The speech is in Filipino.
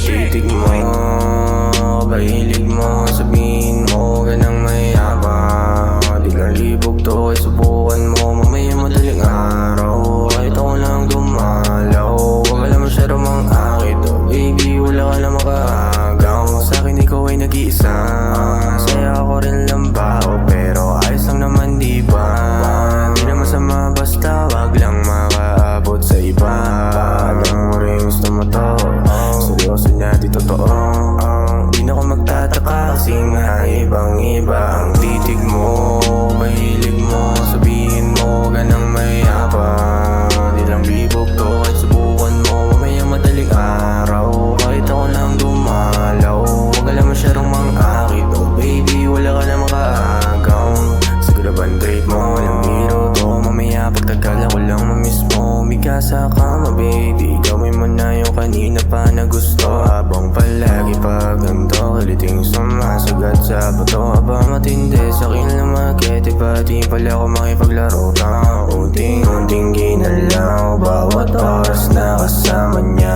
titig mo, pahilig mo, sabihin mo ganang mayabang. Di lang libog to, ay subukan mo, mamaya madaling araw. Kahit ako lang dumalaw, wag alam masyado mang akit. Oh baby, wala ka na makaagaw. Sa'kin ikaw ay nag-iisa, saya ako rin lang ba? Pero ayos lang naman diba? Di na masama basta wag lang makaabot sa iba. Alam mo rin gusto mo to, seryoso na di totoo. Di na ako magtataka kasi nga ibang iba ang titig mo, mahilig mo, sabihin mo ganang mayabang. Di lang bibog to, kahit subukan mo, mamaya madaling araw. Kahit ako lang dumalaw, wag alam masyadong mang-akit. Oh baby, wala ka na makaagaw. Siguro band-trip mo, walang biro to. Mamaya pagtagal ako lang mamiss mo. Umigasa ka ma baby, gawin mo na yung kanina pa na gusto. Habang palagi pag ganto, kiliting sumasagat sa bato. Aba matindi, sa'kin lang makete, pati pala ako makipaglaro. Unting-unting ginalaw, bawat oras na kasama niya.